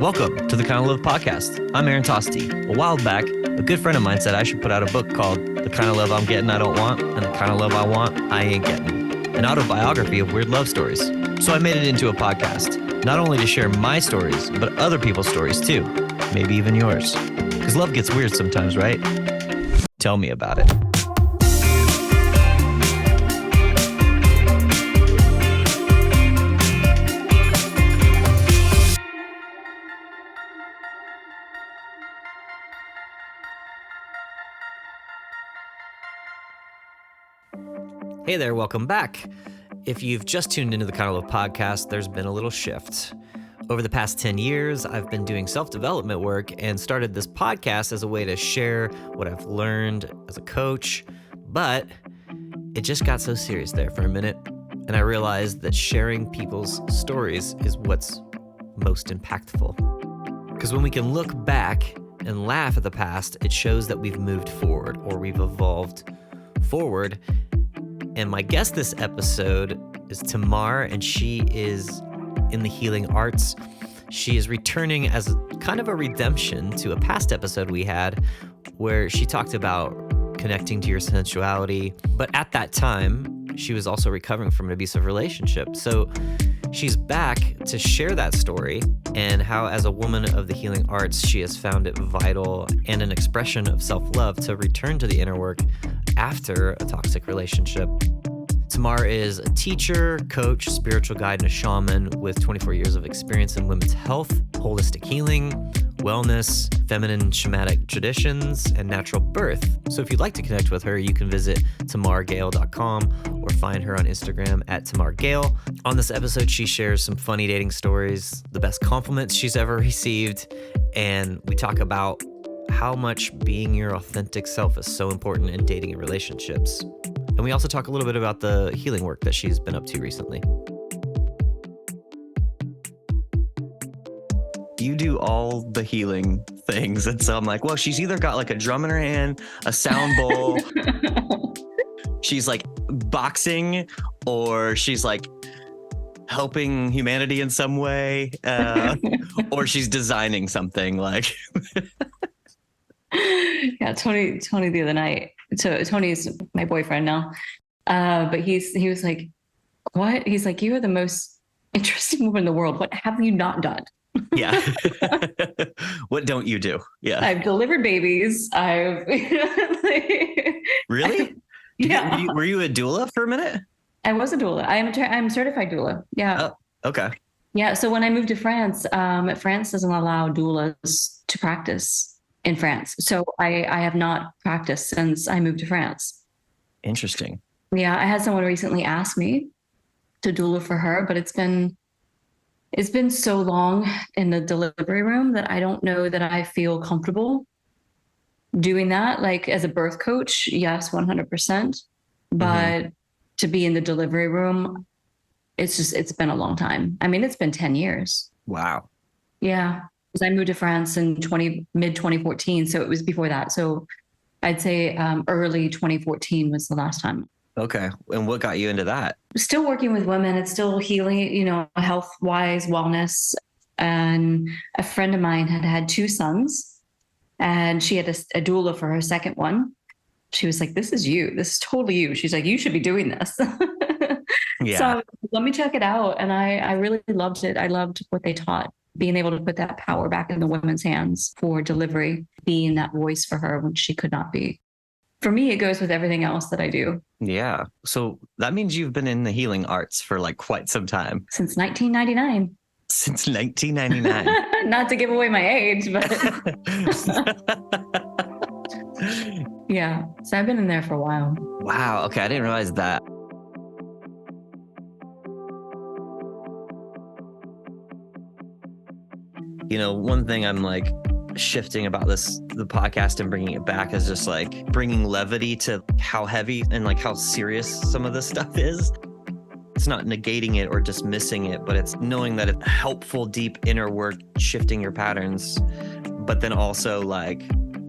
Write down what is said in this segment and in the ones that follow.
Welcome to the Kind of Love podcast. I'm Aaron Tosti. A while back, a good friend of mine said I should put out a book called The Kind of Love I'm Getting I Don't Want and The Kind of Love I Want I Ain't Getting, an autobiography of weird love stories. So I made it into a podcast, not only to share my stories, but other people's stories too, maybe even yours. Because love gets weird sometimes, right? Tell me about it. Hey there, welcome back. If you've just tuned into the Kind of Love podcast, there's been a little shift. Over the past 10 years, I've been doing self-development work and started this podcast as a way to share what I've learned as a coach, but it just got so serious there for a minute, and I realized that sharing people's stories is what's most impactful. Because when we can look back and laugh at the past, it shows that we've moved forward or we've evolved forward. And my guest this episode is Tamar, and she is in the healing arts. She is returning as kind of a redemption to a past episode we had where she talked about connecting to your sensuality. But at that time, she was also recovering from an abusive relationship. So she's back to share that story and how, as a woman of the healing arts, she has found it vital and an expression of self-love to return to the inner work after a toxic relationship. Tamar is a teacher, coach, spiritual guide, and a shaman with 24 years of experience in women's health, holistic healing, wellness, feminine shamanic traditions, and natural birth. So if you'd like to connect with her, you can visit tamargail.com or find her on Instagram at tamargail. On this episode, she shares some funny dating stories, the best compliments she's ever received, and we talk about how much being your authentic self is so important in dating and relationships. And we also talk a little bit about the healing work that she's been up to recently. You do all the healing things. And so I'm like, well, she's either got like a drum in her hand, a sound bowl, she's like boxing, or she's like helping humanity in some way, or she's designing something like... Yeah, Tony the other night. So Tony's my boyfriend now. But he was like, what? He's like, you are the most interesting woman in the world. What have you not done? Yeah. What don't you do? Yeah. I've delivered babies. Really? Yeah. Were you a doula for a minute? I was a doula. I'm certified doula. Yeah. Oh, okay. Yeah. So when I moved to France, France doesn't allow doulas to practice in France. So I have not practiced since I moved to France. Interesting. Yeah. I had someone recently ask me to doula for her, but it's been so long in the delivery room that I don't know that I feel comfortable doing that. Like as a birth coach, yes, 100%. But to be in the delivery room, it's been a long time. I mean, it's been 10 years. Wow. Yeah. Because I moved to France in mid 2014. So it was before that. So I'd say early 2014 was the last time. Okay. And what got you into that? Still working with women. It's still healing, health-wise, wellness. And a friend of mine had two sons, and she had a doula for her second one. She was like, this is you. This is totally you. She's like, you should be doing this. Yeah. So let me check it out. And I really loved it. I loved what they taught. Being able to put that power back in the women's hands for delivery, being that voice for her when she could not be. For me, it goes with everything else that I do. Yeah. So that means you've been in the healing arts for like quite some time. Since 1999. Since 1999. Not to give away my age, but yeah. So I've been in there for a while. Wow. Okay. I didn't realize that. One thing I'm like shifting about the podcast and bringing it back is just like bringing levity to how heavy and like how serious some of this stuff is. It's not negating it or dismissing it, but it's knowing that it's helpful, deep inner work, shifting your patterns, but then also like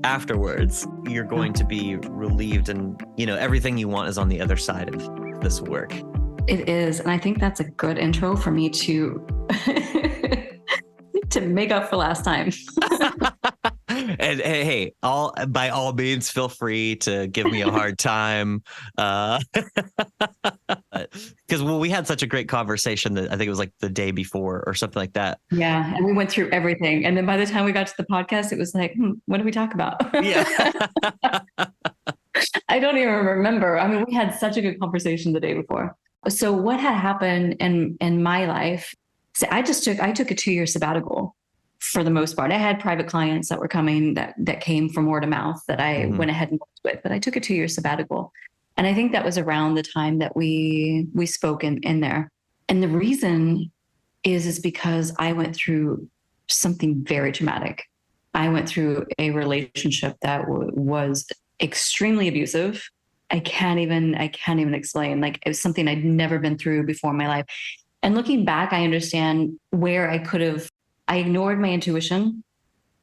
afterwards, you're going to be relieved and, everything you want is on the other side of this work. It is. And I think that's a good intro for me to to make up for last time. And hey, by all means, feel free to give me a hard time. Because we had such a great conversation that I think it was like the day before or something like that. Yeah. And we went through everything. And then by the time we got to the podcast, it was like, what did we talk about? Yeah. I don't even remember. I mean, we had such a good conversation the day before. So what had happened in my life, so I took a 2-year sabbatical for the most part. I had private clients that were coming that came from word of mouth that I went ahead and worked with, but I took a 2-year sabbatical. And I think that was around the time that we spoke in there. And the reason is because I went through something very traumatic. I went through a relationship that was extremely abusive. I can't even explain. Like, it was something I'd never been through before in my life. And looking back, I understand where I ignored my intuition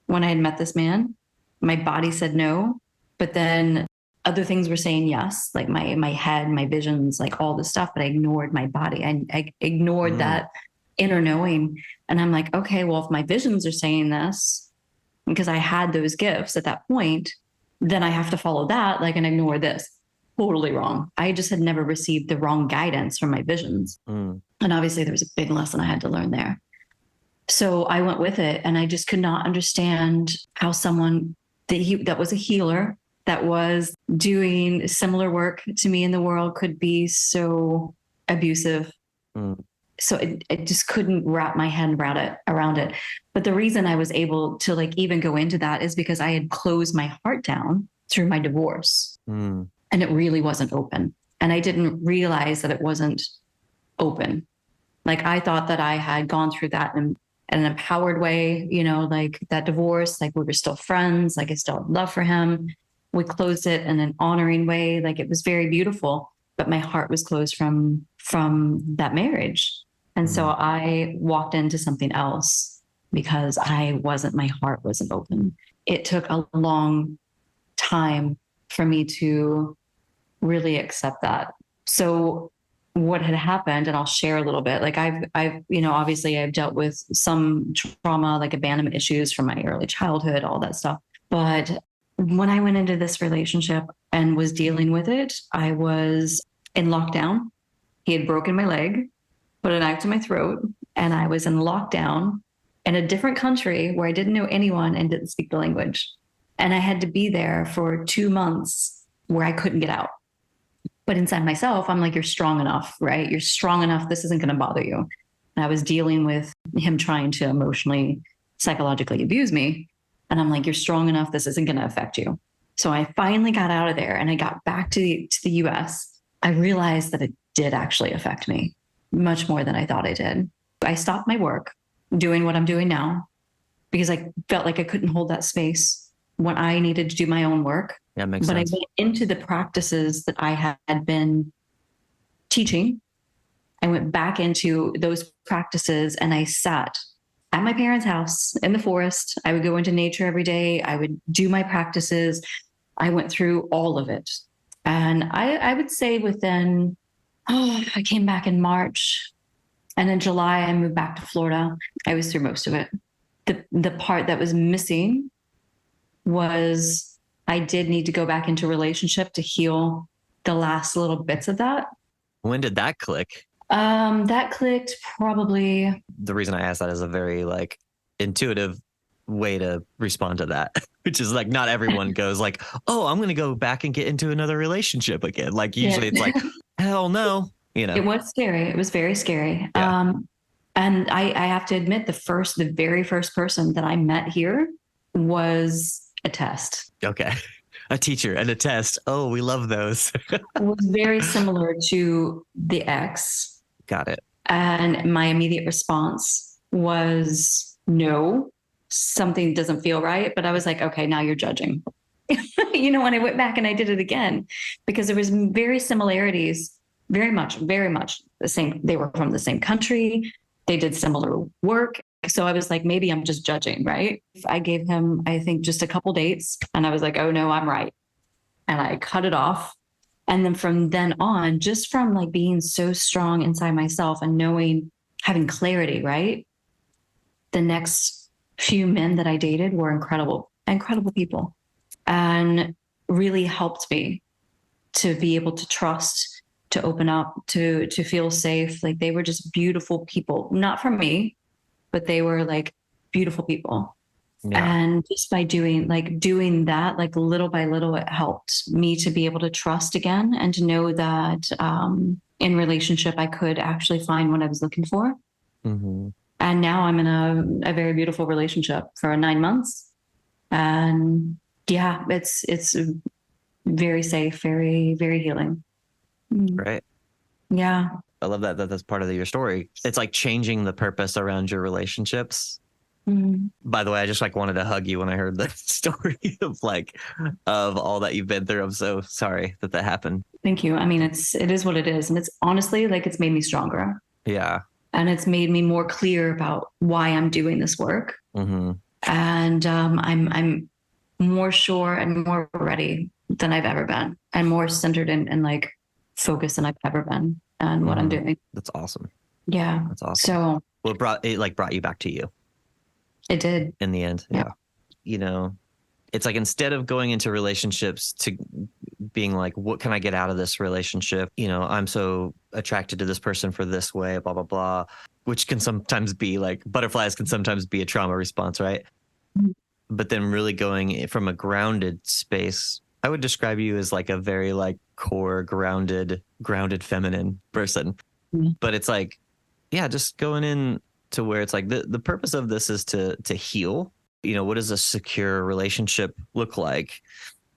when I had met this man. My body said no, but then other things were saying yes, like my head, my visions, like all this stuff, but I ignored my body. I ignored that inner knowing. And I'm like, okay, well, if my visions are saying this, because I had those gifts at that point, then I have to follow that, like, and ignore this. Totally wrong. I just had never received the wrong guidance from my visions. And obviously there was a big lesson I had to learn there. So I went with it, and I just could not understand how someone that was a healer, that was doing similar work to me in the world, could be so abusive. So I just couldn't wrap my head around it. But the reason I was able to like even go into that is because I had closed my heart down through my divorce, and it really wasn't open. And I didn't realize that it wasn't open. Like, I thought that I had gone through that in an empowered way, like that divorce, like we were still friends, like I still had love for him. We closed it in an honoring way. Like, it was very beautiful, but my heart was closed from that marriage. And so I walked into something else because my heart wasn't open. It took a long time for me to really accept that. So what had happened, and I'll share a little bit, like I've obviously I've dealt with some trauma, like abandonment issues from my early childhood, all that stuff. But when I went into this relationship and was dealing with it, I was in lockdown. He had broken my leg, put a knife to my throat, and I was in lockdown in a different country where I didn't know anyone and didn't speak the language. And I had to be there for 2 months where I couldn't get out. But inside myself, I'm like, you're strong enough, right? You're strong enough. This isn't going to bother you. And I was dealing with him trying to emotionally, psychologically abuse me. And I'm like, you're strong enough. This isn't going to affect you. So I finally got out of there and I got back to the US. I realized that it did actually affect me much more than I thought it did. I stopped my work doing what I'm doing now because I felt like I couldn't hold that space when I needed to do my own work. Yeah, makes but sense. I went into the practices that I had been teaching. I went back into those practices and I sat at my parents' house in the forest. I would go into nature every day. I would do my practices. I went through all of it. And I would say I came back in March, and in July, I moved back to Florida. I was through most of it. The part that was missing was I did need to go back into a relationship to heal the last little bits of that. When did that click? That clicked probably. The reason I asked that is a very like intuitive way to respond to that, which is like not everyone goes like, oh, I'm going to go back and get into another relationship again. Like usually it's like, hell no, It was scary. It was very scary. Yeah. And I have to admit, the very first person that I met here was a test. Okay. A teacher and a test. Oh, we love those. It was very similar to the ex. Got it. And my immediate response was no, something doesn't feel right. But I was like, okay, now you're judging. When I went back and I did it again, because there was very similarities, very much the same. They were from the same country. They did similar work. So I was like, maybe I'm just judging, right? I gave him, I think, just a couple dates and I was like, oh no, I'm right. And I cut it off. And then from then on, just from like being so strong inside myself and having clarity, right? The next few men that I dated were incredible people, and really helped me to be able to trust, to open up, to feel safe. Like they were just beautiful people, not for me, but they were like beautiful people. Yeah. And just by doing that, like little by little, it helped me to be able to trust again and to know that in relationship, I could actually find what I was looking for. Mm-hmm. And now I'm in a very beautiful relationship for 9 months. And yeah, it's very safe, very, very healing. Right. Yeah. I love that that's part of your story. It's like changing the purpose around your relationships. By the way, I just like wanted to hug you when I heard the story of all that you've been through. I'm so sorry that happened. Thank you. I mean, it is what it is. And it's honestly like it's made me stronger. Yeah. And it's made me more clear about why I'm doing this work. Mm-hmm. And I'm more sure and more ready than I've ever been, and more centered and like focused than I've ever been on what I'm doing. That's awesome. Yeah. That's awesome. So well, it brought you back to you. It did. In the end. Yeah. You know, it's like instead of going into relationships to being like, what can I get out of this relationship? You know, I'm so attracted to this person for this way, blah, blah, blah, which can sometimes be like butterflies can sometimes be a trauma response, right? Mm-hmm. But then really going from a grounded space, I would describe you as like a very like core grounded feminine person. Mm-hmm. But it's like, yeah, just going in to where it's like the purpose of this is to heal. You know, what does a secure relationship look like?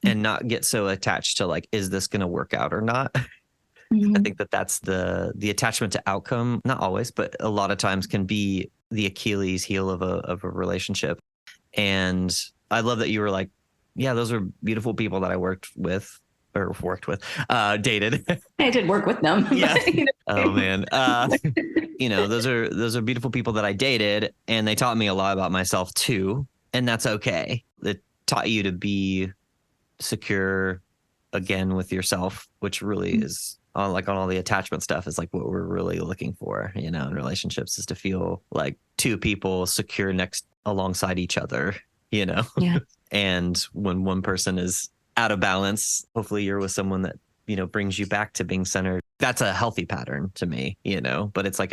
And not get so attached to like, is this going to work out or not? Mm-hmm. I think that's the attachment to outcome, not always, but a lot of times can be the Achilles heel of a relationship. And I love that you were like, yeah, those are beautiful people that I dated. I did work with them. Yeah. Oh man. You know, those are beautiful people that I dated, and they taught me a lot about myself too. And that's okay. It taught you to be secure again with yourself, which really is on all the attachment stuff is like what we're really looking for, you know, in relationships is to feel like two people secure alongside each other, you know? Yeah. And when one person is out of balance, hopefully you're with someone that, you know, brings you back to being centered. That's a healthy pattern to me, you know, but it's like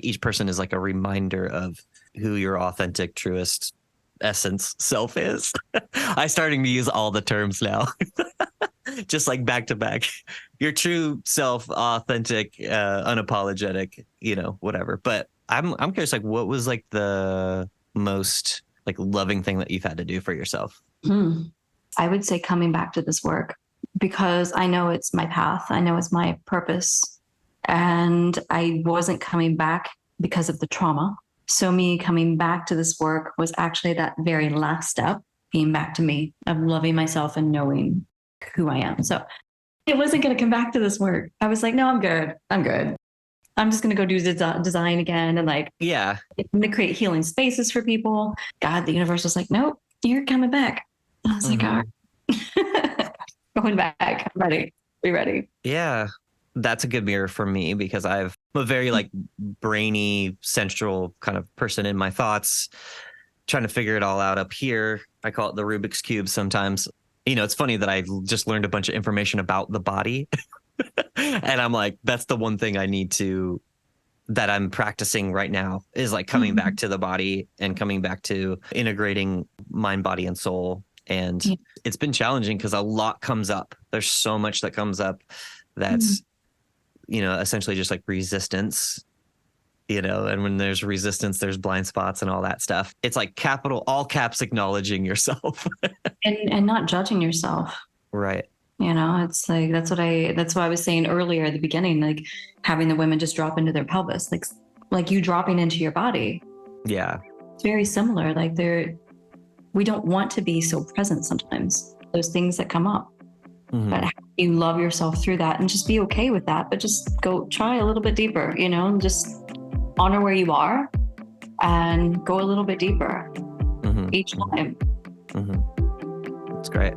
each person is like a reminder of who your authentic, truest essence self is. I'm starting to use all the terms now, just like back to back. Your true self, authentic, unapologetic, you know, whatever. But I'm curious, like, what was like the most like loving thing that you've had to do for yourself? I would say coming back to this work, because I know it's my path. I know it's my purpose. And I wasn't coming back because of the trauma. So me coming back to this work was actually that very last step, being back to me, of loving myself and knowing who I am. So it wasn't going to come back to this work. I was like, no, I'm good. I'm just going to go do design again. And like, yeah, I'm going to create healing spaces for people. God, the universe was like, nope, you're coming back. I was like, all right, going back. I'm ready. Be ready. Yeah. That's a good mirror for me because I'm a very like brainy, central kind of person in my thoughts, trying to figure it all out up here. I call it the Rubik's Cube sometimes. You know, it's funny that I just learned a bunch of information about the body. And I'm like, that's the one thing that I'm practicing right now is like coming back to the body and coming back to integrating mind, body, and soul. And it's been challenging because a lot comes up. There's so much that comes up that's, you know, essentially just like resistance, you know, and when there's resistance, there's blind spots and all that stuff. It's like all caps acknowledging yourself and not judging yourself. Right. You know, it's like, that's what I was saying earlier at the beginning, like having the women just drop into their pelvis, like you dropping into your body. Yeah. It's very similar. Like we don't want to be so present sometimes, those things that come up. But how do you love yourself through that and just be okay with that, but just go try a little bit deeper, you know, and just honor where you are and go a little bit deeper each time. That's great.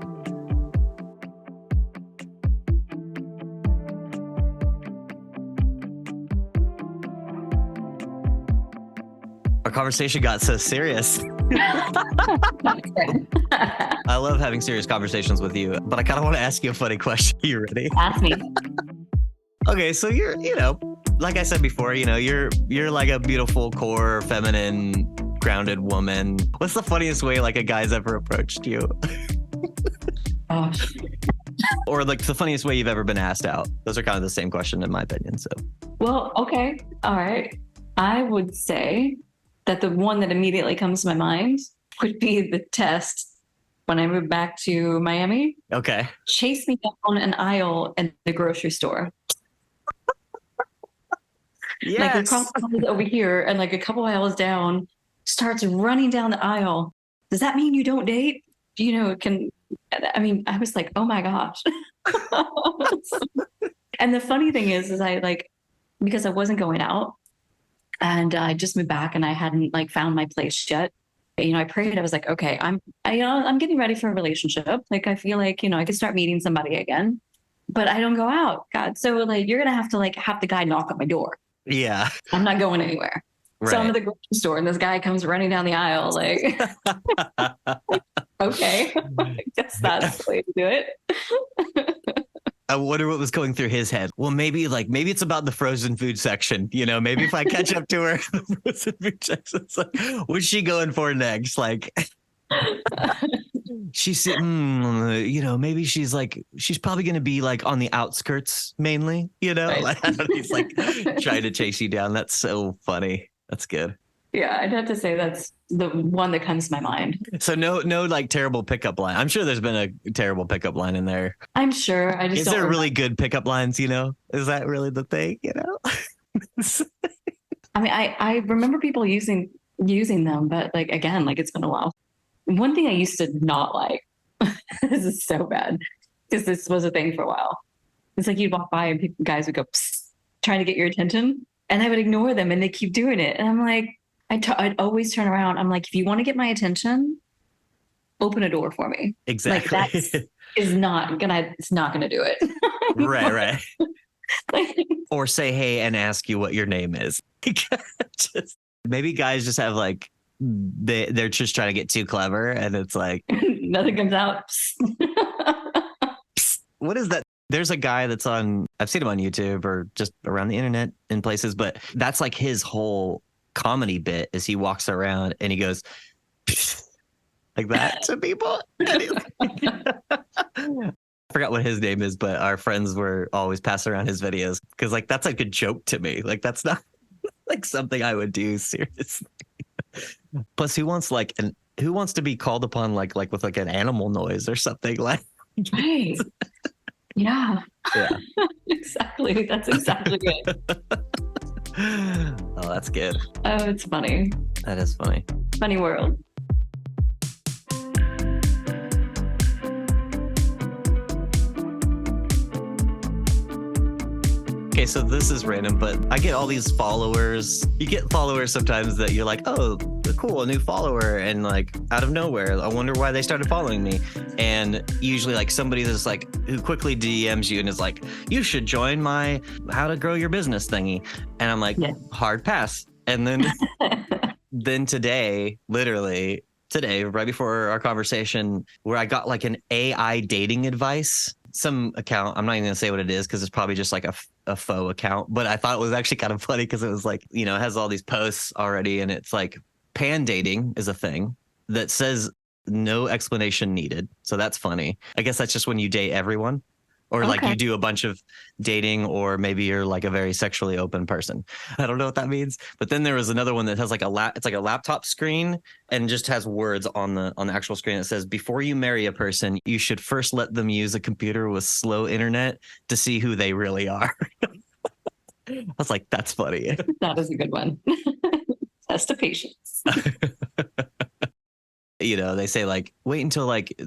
Our conversation got so serious. I love having serious conversations with you, but I kind of want to ask you a funny question. Are you ready? Ask me. Okay, so you're, like I said before, you're like a beautiful, core, feminine, grounded woman. What's the funniest way like a guy's ever approached you? Gosh. Or like the funniest way you've ever been asked out? Those are kind of the same question in my opinion. So, Well, okay. All right. I would say that the one that immediately comes to my mind would be the test when I moved back to Miami. okay. Chase me down an aisle in the grocery store. Yes. Like across the aisle over here and like a couple aisles down, starts running down the aisle. Does that mean you don't date? I was like, oh my gosh. And the funny thing is because I wasn't going out and I just moved back and I hadn't like found my place yet. I prayed. I was like, okay, I'm getting ready for a relationship. Like, I feel like, I could start meeting somebody again, but I don't go out. God. So like, you're going to have the guy knock on my door. Yeah. I'm not going anywhere. Right. So I'm at the grocery store and this guy comes running down the aisle. Like, okay, I guess that's the way to do it. I wonder what was going through his head. Well, maybe it's about the frozen food section. Maybe if I catch up to her, the frozen food section, it's like, what's she going for next? Like, she's maybe she's probably going to be like on the outskirts mainly, Right. Like, he's like trying to chase you down. That's so funny. That's good. Yeah, I'd have to say that's the one that comes to my mind. So no like terrible pickup line. I'm sure there's been a terrible pickup line in there. I'm sure. I just Is don't there remember. really good pickup lines? Is that really the thing? I mean, I remember people using them, but like again, like it's been a while. One thing I used to not like, this is so bad, because this was a thing for a while. It's like you'd walk by and guys would go psst, trying to get your attention, and I would ignore them, and they keep doing it, and I'm like, I'd always turn around. I'm like, if you want to get my attention, open a door for me. Exactly. Like it's not gonna do it. Right. Like, Or say hey and ask you what your name is. Maybe guys just have like they're just trying to get too clever, and it's like nothing comes out. what is that? There's a guy I've seen him on YouTube or just around the internet in places, but that's like his whole comedy bit is he walks around and he goes like that to people. I forgot what his name is, but our friends were always passing around his videos because like that's like a joke to me. Like that's not like something I would do seriously. Plus, who wants to be called upon like with like an animal noise or something like? Right. Yeah. Yeah. Exactly. That's exactly it. Oh, that's good. Oh, it's funny. That is funny. Funny world. Okay, so this is random, but I get all these followers. You get followers sometimes that you're like, oh, cool, a new follower, and like out of nowhere, I wonder why they started following me. And usually like somebody that's like who quickly DMs you and is like, you should join my how to grow your business thingy. And I'm like, Yeah. Hard pass. And then literally today, right before our conversation, where I got like an AI dating advice, some account. I'm not even gonna say what it is because it's probably just like a faux account, but I thought it was actually kind of funny because it was like, it has all these posts already, and it's like pan dating is a thing that says no explanation needed. So that's funny. I guess that's just when you date everyone. Or like you do a bunch of dating, or maybe you're like a very sexually open person. I don't know what that means. But then there was another one that has like it's like a laptop screen and just has words on the actual screen. It says, before you marry a person, you should first let them use a computer with slow internet to see who they really are. I was like, that's funny. That is a good one. Test of patience. They say like, wait until like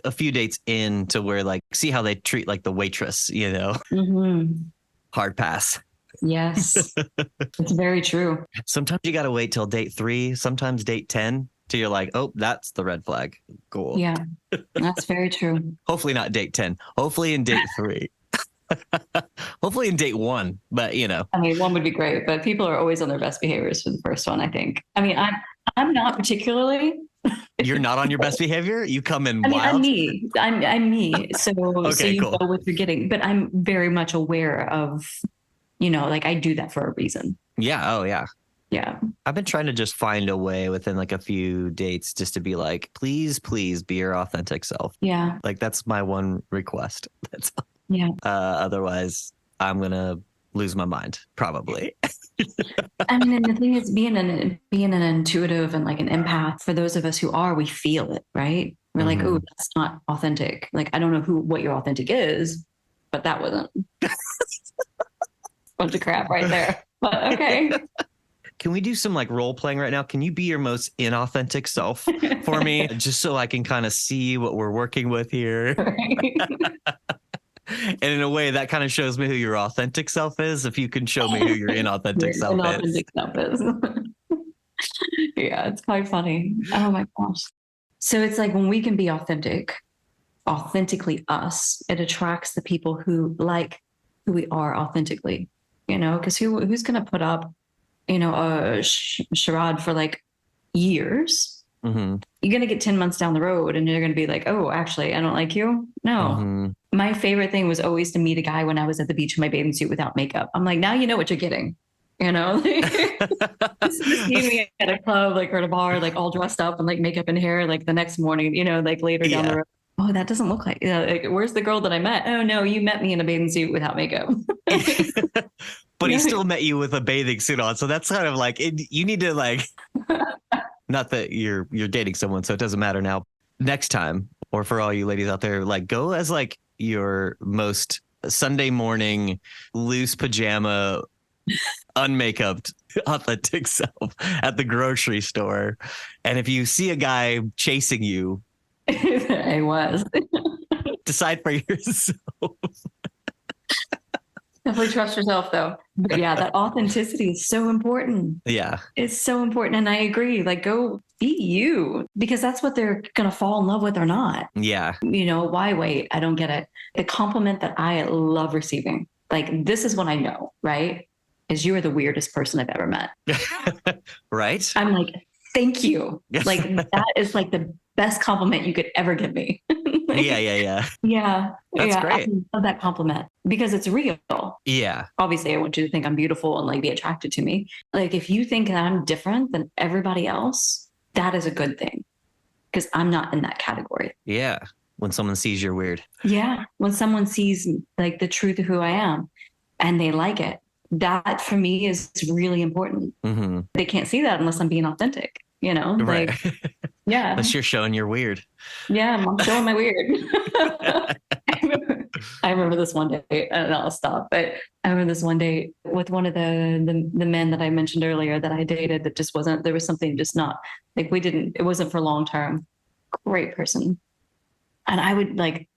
a few dates in to where like, see how they treat like the waitress, Mm-hmm. Hard pass. Yes, it's very true. Sometimes you got to wait till date 3, sometimes date 10 till you're like, oh, that's the red flag. Cool. Yeah, that's very true. Hopefully not date 10. Hopefully in date 3. Hopefully in date one, but I mean, one would be great, but people are always on their best behaviors for the first one, I think. I mean, I'm not particularly. you're not on your best behavior. You come in I mean, wild. I'm me. So Okay, you cool. know what you're getting, but I'm very much aware of, like I do that for a reason. Yeah. Oh, yeah. Yeah. I've been trying to just find a way within like a few dates just to be like, please, please be your authentic self. Yeah. Like that's my one request. That's Yeah. otherwise I'm gonna lose my mind probably. I mean, and the thing is, being an intuitive and like an empath, for those of us who are, we feel it, right? We're like, oh, that's not authentic. Like, I don't know what your authentic is, but that wasn't. Bunch of crap right there. But okay. Can we do some like role playing right now? Can you be your most inauthentic self for me, just so I can kind of see what we're working with here? And in a way, that kind of shows me who your authentic self is. If you can show me who your inauthentic self is. Yeah, it's quite funny. Oh my gosh. So it's like when we can be authentically us, it attracts the people who like who we are authentically, because who's going to put up, a charade for like years? Mm-hmm. You're going to get 10 months down the road and you're going to be like, oh, actually, I don't like you. No. Mm-hmm. My favorite thing was always to meet a guy when I was at the beach in my bathing suit without makeup. I'm like, now you know what you're getting. See me at a club, like, or at a bar, like all dressed up and like makeup and hair, like the next morning, like later down the road. Oh, that doesn't look like, like, where's the girl that I met? Oh no, you met me in a bathing suit without makeup. But he still met you with a bathing suit on. So that's kind of like, you need to like, not that you're dating someone, so it doesn't matter now. Next time, or for all you ladies out there, like go as like your most Sunday morning, loose pajama, unmakeuped, authentic self at the grocery store. And if you see a guy chasing you, I was. Decide for yourself. Definitely trust yourself though. But yeah, that authenticity is so important. Yeah. It's so important. And I agree. Like, go be you, because that's what they're going to fall in love with or not. Yeah. Why wait? I don't get it. The compliment that I love receiving, like, this is what I know, right? Is you are the weirdest person I've ever met. Right? I'm like, thank you. Like, that is like the best compliment you could ever give me. Yeah. That's great. I love that compliment because it's real. Yeah. Obviously, I want you to think I'm beautiful and like be attracted to me. Like, if you think that I'm different than everybody else, that is a good thing, because I'm not in that category. Yeah. When someone sees you're weird. Yeah. When someone sees like the truth of who I am and they like it, that for me is really important. Mm-hmm. They can't see that unless I'm being authentic, Right. like, yeah. Unless you're showing you're weird. Yeah, I'm showing my weird. I remember this one day, and I'll stop, but I remember this one day with one of the men that I mentioned earlier that I dated, that just wasn't, there was something just not, like, it wasn't for long term. Great person. And I would like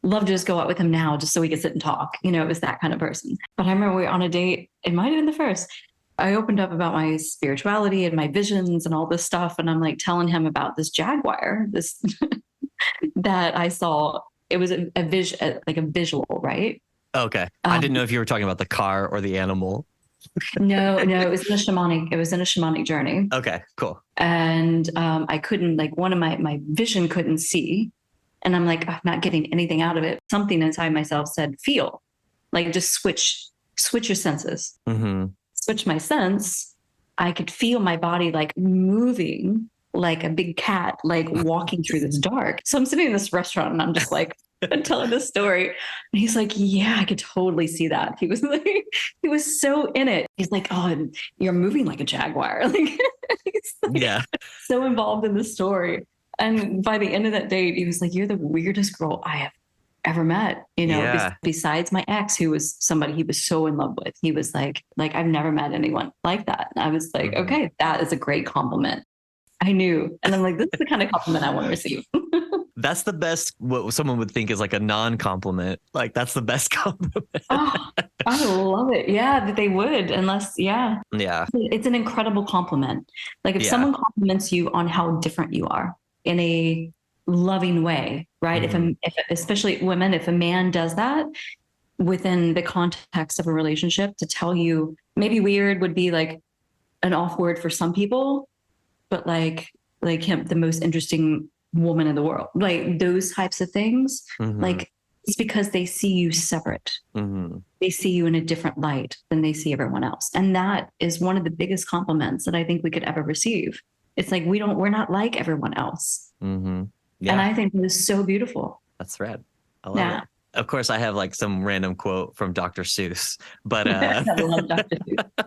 love to just go out with him now just so we could sit and talk. It was that kind of person. But I remember we were on a date, it might have been the first. I opened up about my spirituality and my visions and all this stuff. And I'm like telling him about this jaguar, this that I saw. It was a vision, like a visual, right? Okay. I didn't know if you were talking about the car or the animal. No, it was in a shamanic journey. Okay, cool. And I couldn't, like, one of my vision couldn't see. And I'm like, I'm not getting anything out of it. Something inside myself said, feel, like, just switch your senses. Mm-hmm. Switch my sense. I could feel my body like moving like a big cat, like walking through this dark. So I'm sitting in this restaurant and I'm just like telling this story. And he's like, yeah, I could totally see that. He was like, he was so in it. He's like, oh, you're moving like a jaguar. Like, he's like, yeah, so involved in the story. And by the end of that date, he was like, you're the weirdest girl I have ever met, besides my ex, who was somebody he was so in love with. He was like, I've never met anyone like that. And I was like, okay, that is a great compliment. I knew. And I'm like, this is the kind of compliment I want to receive. That's the best, what someone would think is like a non-compliment. Like, that's the best compliment. Oh, I love it. Yeah, that they would, unless, yeah. Yeah. It's an incredible compliment. Like, if someone compliments you on how different you are in a loving way, right? If especially women, if a man does that, within the context of a relationship to tell you. Maybe weird would be like an off word for some people, but like him, the most interesting woman in the world, like those types of things. Like, it's because they see you separate. They see you in a different light than they see everyone else. And that is one of the biggest compliments that I think we could ever receive. It's like, we're not like everyone else. Yeah. And I think it is so beautiful. That's rad. I love it. Of course, I have like some random quote from Dr. Seuss, but I love Dr. Seuss.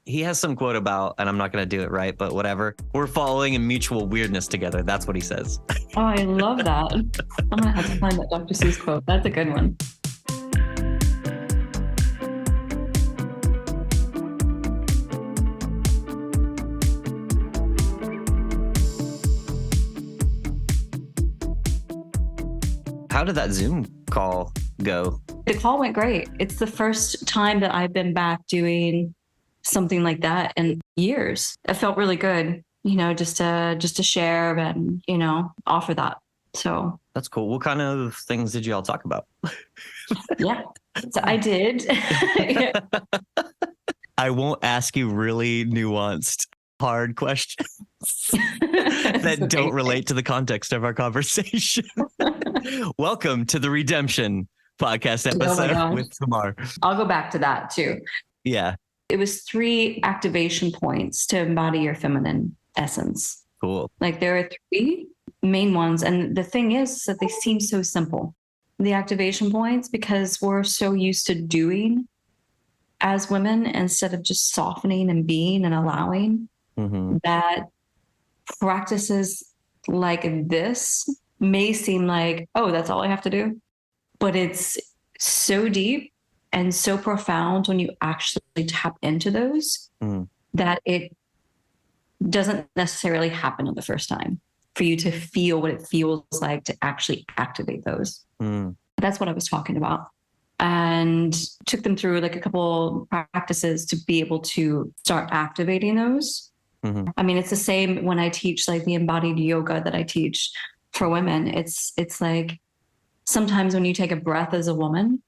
He has some quote about, and I'm not going to do it right, but whatever. We're following in mutual weirdness together. That's what he says. Oh, I love that. I'm going to have to find that Dr. Seuss quote. That's a good one. How did that Zoom call go? The call went great. It's the first time that I've been back doing something like that in years. It felt really good, just to share and, offer that. So that's cool. What kind of things did you all talk about? Yeah, so I did. I won't ask you really nuanced, hard questions that don't relate to the context of our conversation. Welcome to the Redemption podcast episode with Tamar. I'll go back to that too. Yeah. It was 3 activation points to embody your feminine essence. Cool. Like, there are 3 main ones. And the thing is that they seem so simple. The activation points, because we're so used to doing as women instead of just softening and being and allowing, that practices like this may seem like, oh, that's all I have to do. But it's so deep and so profound when you actually tap into those that it doesn't necessarily happen on the first time for you to feel what it feels like to actually activate those. That's what I was talking about. And took them through like a couple practices to be able to start activating those. I mean, it's the same when I teach like the embodied yoga that I teach for women. It's like sometimes when you take a breath as a woman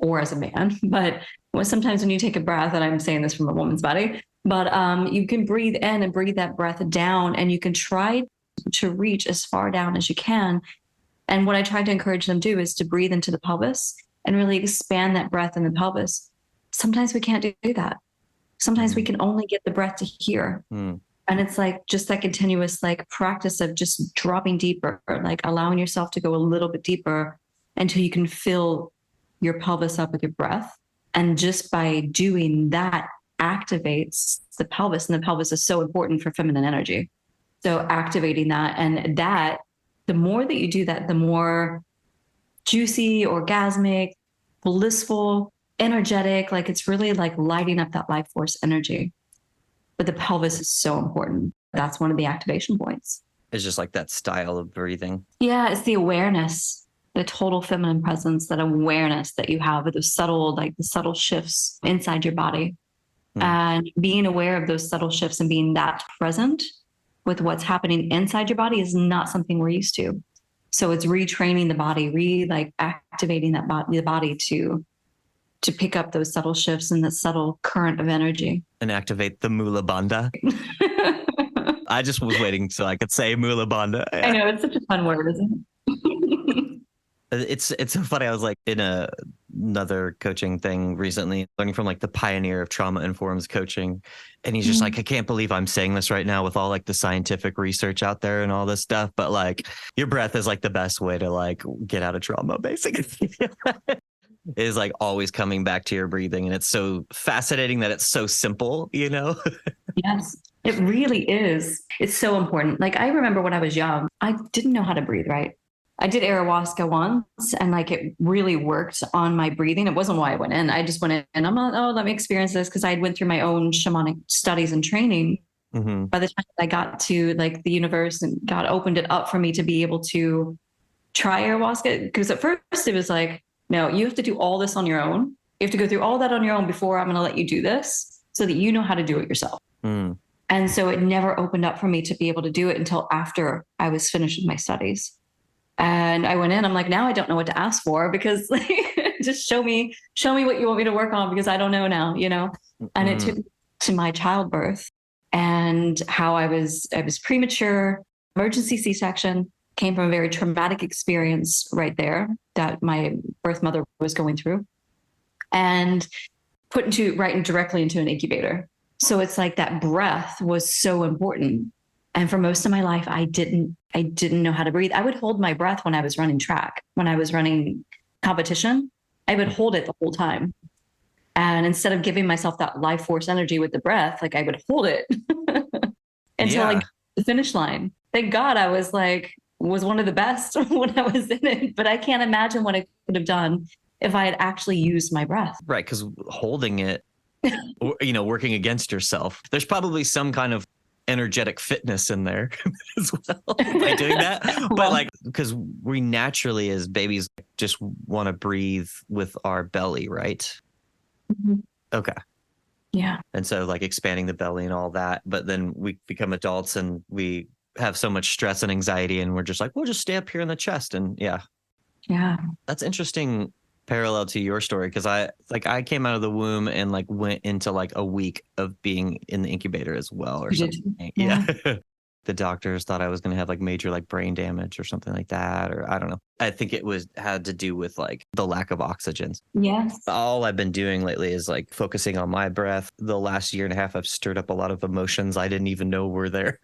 or as a man, but sometimes when you take a breath, and I'm saying this from a woman's body, but you can breathe in and breathe that breath down, and you can try to reach as far down as you can. And what I try to encourage them to do is to breathe into the pelvis and really expand that breath in the pelvis. Sometimes we can't do that. Sometimes we can only get the breath to here. And it's like just that continuous like practice of just dropping deeper, like allowing yourself to go a little bit deeper until you can fill your pelvis up with your breath. And just by doing that activates the pelvis, and the pelvis is so important for feminine energy. So activating that, and that, the more that you do that, the more juicy, orgasmic, blissful, energetic, like it's really like lighting up that life force energy. But the pelvis is so important. That's one of the activation points. It's just like that style of breathing. Yeah, it's the awareness, the total feminine presence, that awareness that you have with those subtle, like the subtle shifts inside your body. And being aware of those subtle shifts and being that present with what's happening inside your body is not something we're used to. So it's retraining the body, activating that the body to pick up those subtle shifts and the subtle current of energy. And activate the Mula Bandha. I just was waiting so I could say Mula Bandha. I know, it's such a fun word, isn't it? It's so funny. I was like in another coaching thing recently, learning from like the pioneer of trauma informed coaching. And he's just like, I can't believe I'm saying this right now with all like the scientific research out there and all this stuff. But like your breath is like the best way to like get out of trauma, basically. Is like always coming back to your breathing. And it's so fascinating that it's so simple, Yes, it really is. It's so important. Like I remember when I was young, I didn't know how to breathe right. I did ayahuasca once, and like it really worked on my breathing. It wasn't why I went in. I just went in and I'm like, oh, let me experience this, because I went through my own shamanic studies and training. By the time I got to like the universe and God opened it up for me to be able to try ayahuasca, because at first it was like, no, you have to do all this on your own. You have to go through all that on your own before I'm going to let you do this, so that you know how to do it yourself. And so it never opened up for me to be able to do it until after I was finished with my studies. And I went in, I'm like, now I don't know what to ask for, because like, just show me what you want me to work on, because I don't know now, and it took me to my childbirth and how I was premature, emergency C-section, came from a very traumatic experience right there that my birth mother was going through, and put directly into an incubator. So it's like that breath was so important. And for most of my life, I didn't know how to breathe. I would hold my breath when I was running track, when I was running competition, I would hold it the whole time. And instead of giving myself that life force energy with the breath, like I would hold it until I got to the finish line. Thank God I was one of the best when I was in it, but I can't imagine what I could have done if I had actually used my breath. Right. Because holding it, working against yourself, there's probably some kind of energetic fitness in there as well by doing that. But because we naturally as babies just want to breathe with our belly, right? Mm-hmm. Okay. Yeah. And so expanding the belly and all that, but then we become adults and we have so much stress and anxiety and we're just we'll just stay up here in the chest. And yeah. That's interesting parallel to your story, because I came out of the womb and went into a week of being in the incubator as well or something. Yeah. The doctors thought I was going to have major brain damage or something like that, or I don't know. I think it had to do with the lack of oxygen. Yes. All I've been doing lately is focusing on my breath. The last year and a half, I've stirred up a lot of emotions I didn't even know were there.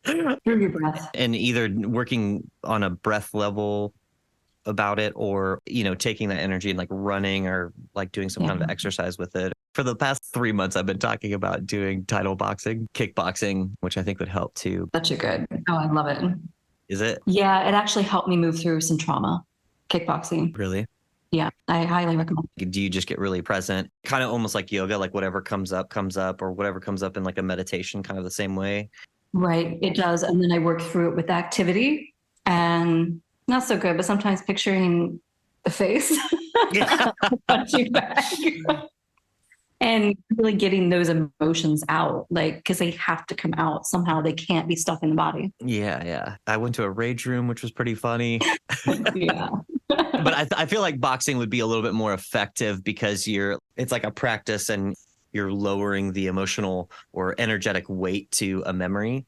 Through your breath. And either working on a breath level about it, or taking that energy and running or doing some kind of exercise with it. For the past 3 months, I've been talking about doing title boxing, kickboxing, which I think would help too. Such a good. Oh, I love it. Is it? Yeah, it actually helped me move through some trauma. Kickboxing. Really? Yeah, I highly recommend. Do you just get really present? Kind of almost like yoga, whatever comes up, or whatever comes up in a meditation, kind of the same way? Right, it does. And then I work through it with activity, and not so good, but sometimes picturing the face punching back and really getting those emotions out, because they have to come out somehow. They can't be stuck in the body. Yeah. I went to a rage room, which was pretty funny. Yeah. But I feel like boxing would be a little bit more effective because it's like a practice and you're lowering the emotional or energetic weight to a memory.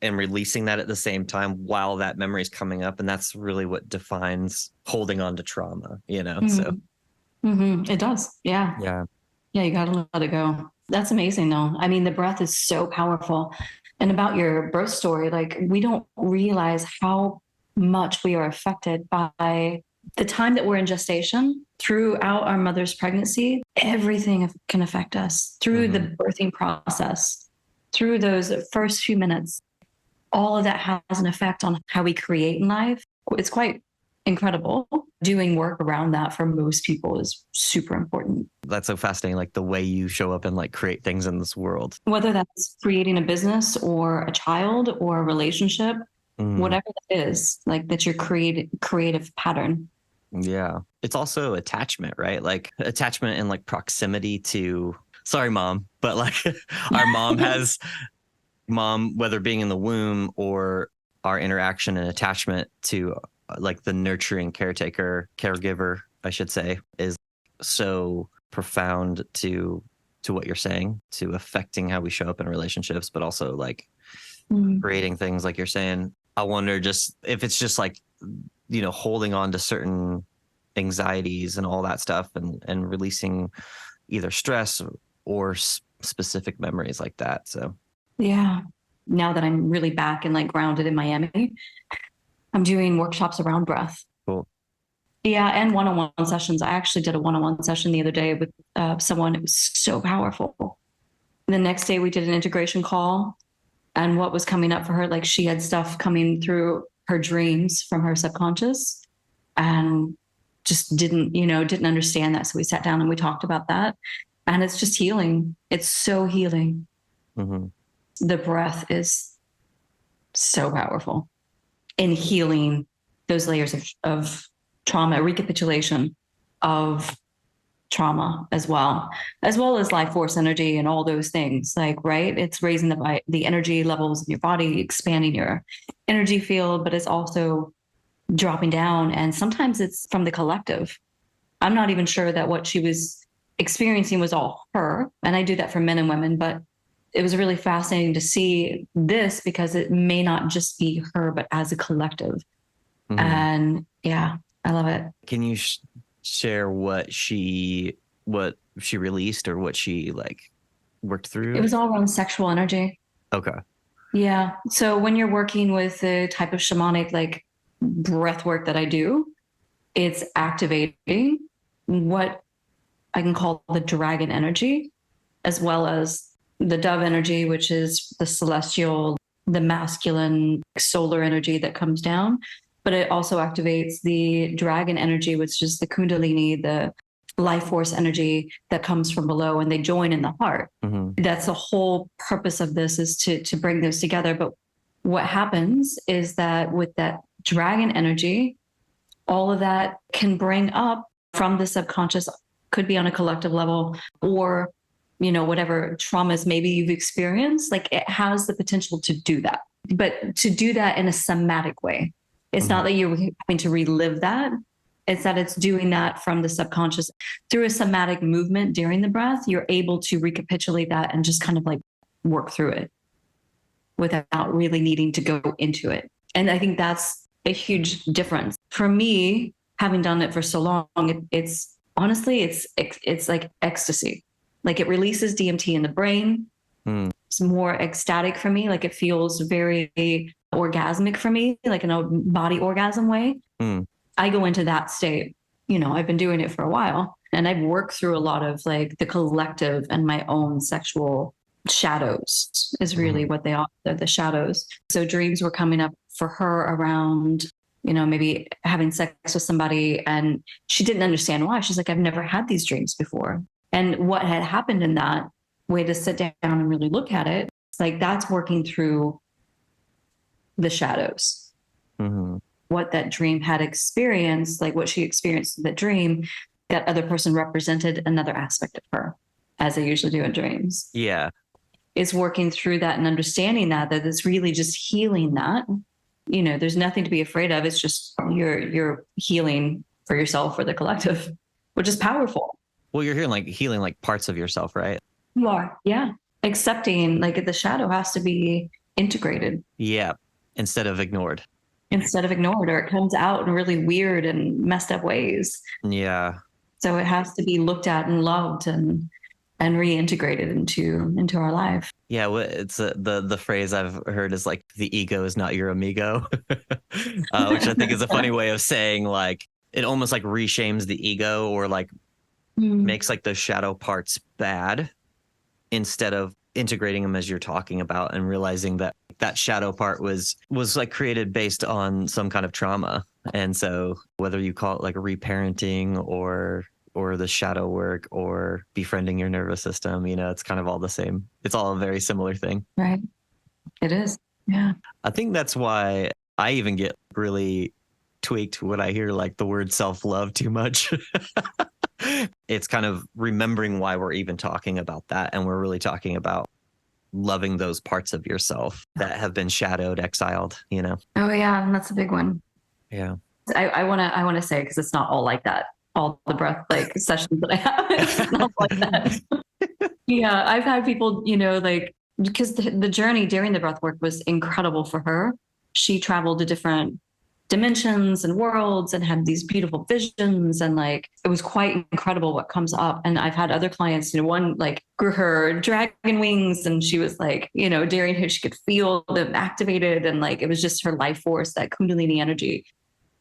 And releasing that at the same time while that memory is coming up. And that's really what defines holding on to trauma, so. It does. Yeah. Yeah. You got to let it go. That's amazing though. I mean, the breath is so powerful. And about your birth story, we don't realize how much we are affected by the time that we're in gestation. Throughout our mother's pregnancy, everything can affect us through the birthing process. Through those first few minutes, all of that has an effect on how we create in life. It's quite incredible. Doing work around that for most people is super important. That's so fascinating, the way you show up and create things in this world. Whether that's creating a business or a child or a relationship, whatever that is, that's your creative pattern. Yeah. It's also attachment, right? Attachment and proximity to... Sorry, Mom, but our mom, whether being in the womb or our interaction and attachment to the nurturing caregiver, I should say, is so profound to what you're saying, to affecting how we show up in relationships, but also creating things like you're saying. I wonder just if it's just holding on to certain anxieties and all that stuff and releasing either stress or specific memories like that. So, yeah. Now that I'm really back and grounded in Miami, I'm doing workshops around breath. Cool. Yeah. And one-on-one sessions. I actually did a one-on-one session the other day with someone. It was so powerful. And the next day we did an integration call, and what was coming up for her, she had stuff coming through her dreams from her subconscious and just didn't understand that. So we sat down and we talked about that. And it's just healing. It's so healing. Mm-hmm. The breath is so powerful in healing those layers of trauma, recapitulation of trauma as well as life force energy and all those things. Right? It's raising the energy levels in your body, expanding your energy field, but it's also dropping down. And sometimes it's from the collective. I'm not even sure that what she was experiencing was all her. And I do that for men and women, but it was really fascinating to see this because it may not just be her, but as a collective. And yeah, I love it. Can you share what she released or what she like worked through? It was all around sexual energy. Okay. Yeah. So when you're working with the type of shamanic like breath work that I do, it's activating what I can call the dragon energy, as well as the dove energy, which is the celestial, the masculine solar energy that comes down. But it also activates the dragon energy, which is the kundalini, the life force energy that comes from below, and they join in the heart. That's the whole purpose of this, is to bring those together. But what happens is that with that dragon energy, all of that can bring up from the subconscious, could be on a collective level, or whatever traumas maybe you've experienced, like it has the potential to do that, but to do that in a somatic way. It's not that you're having to relive that. It's that it's doing that from the subconscious through a somatic movement during the breath. You're able to recapitulate that and just kind of like work through it without really needing to go into it. And I think that's a huge difference for me, having done it for so long. It's honestly, it's like ecstasy. Like it releases DMT in the brain. It's more ecstatic for me. Like it feels very orgasmic for me, like in a body orgasm way. I go into that state. I've been doing it for a while, and I've worked through a lot of like the collective and my own sexual shadows is really what they are. They're the shadows. So dreams were coming up for her around, maybe having sex with somebody, and she didn't understand why. She's like, I've never had these dreams before. And what had happened in that way, to sit down and really look at it, it's like that's working through the shadows. What that dream had experienced, like what she experienced in the dream, that other person represented another aspect of her, as they usually do in dreams. Yeah. It's working through that and understanding that it's really just healing that. There's nothing to be afraid of. It's just you're healing for yourself or the collective, which is powerful. Well, you're healing like parts of yourself, right? You are. Yeah. Accepting like the shadow has to be integrated. Yeah. Instead of ignored, or it comes out in really weird and messed up ways. Yeah. So it has to be looked at and loved and reintegrated into our life. Yeah, it's the phrase I've heard is like the ego is not your amigo, which I think is a funny way of saying like it almost like reshames the ego, or like makes like the shadow parts bad, instead of integrating them as you're talking about and realizing that that shadow part was like created based on some kind of trauma. And so whether you call it like reparenting or the shadow work or befriending your nervous system, it's kind of all the same. It's all a very similar thing. Right. It is. Yeah. I think that's why I even get really tweaked when I hear like the word self-love too much. It's kind of remembering why we're even talking about that. And we're really talking about loving those parts of yourself that have been shadowed, exiled, Oh yeah. And that's a big one. Yeah. I want to say, because it's not all like that. All the breath like sessions that I have, it's not like that. Yeah. I've had people, like, because the journey during the breath work was incredible for her. She traveled to different dimensions and worlds and had these beautiful visions, and like it was quite incredible what comes up. And I've had other clients, one like grew her dragon wings, and she was like, during her she could feel them activated, and like it was just her life force, that kundalini energy.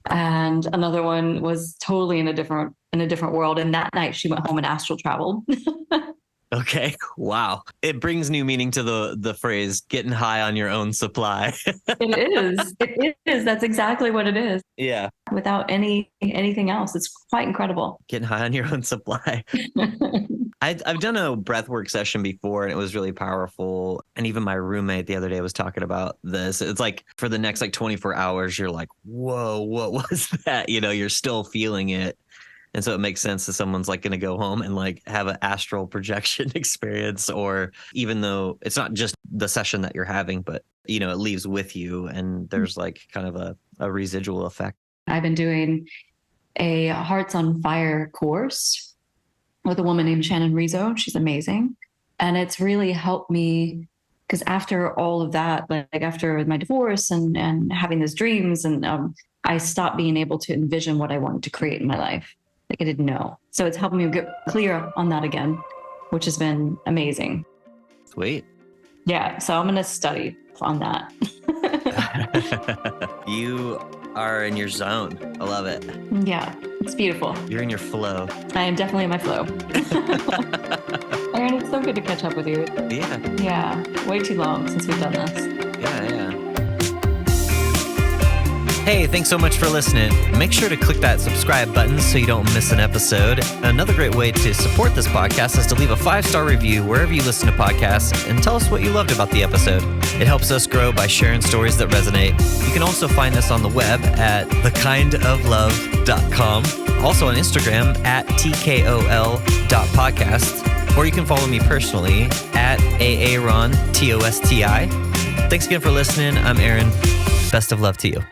And another one was totally in a different world, and that night she went home and astral traveled. Okay. Wow. It brings new meaning to the phrase getting high on your own supply. It is. That's exactly what it is. Yeah. Without anything else. It's quite incredible. Getting high on your own supply. I've done a breathwork session before, and it was really powerful. And even my roommate the other day was talking about this. It's like for the next like 24 hours, you're like, whoa, what was that? You're still feeling it. And so it makes sense that someone's like going to go home and like have an astral projection experience, or even though it's not just the session that you're having, but, it leaves with you, and there's like kind of a residual effect. I've been doing a Hearts on Fire course with a woman named Shannon Rizzo. She's amazing. And it's really helped me because after all of that, like after my divorce and having those dreams, and I stopped being able to envision what I wanted to create in my life. Like I didn't know. So it's helping me get clear on that again, which has been amazing. Sweet. Yeah. So I'm going to study on that. You are in your zone. I love it. Yeah. It's beautiful. You're in your flow. I am definitely in my flow. Aaron, it's so good to catch up with you. Yeah. Yeah. Way too long since we've done this. Yeah. Hey, thanks so much for listening. Make sure to click that subscribe button so you don't miss an episode. Another great way to support this podcast is to leave a 5-star review wherever you listen to podcasts and tell us what you loved about the episode. It helps us grow by sharing stories that resonate. You can also find us on the web at thekindoflove.com, also on Instagram at tkol.podcast, or you can follow me personally at aaron, TOSTI. Thanks again for listening. I'm Aaron. Best of love to you.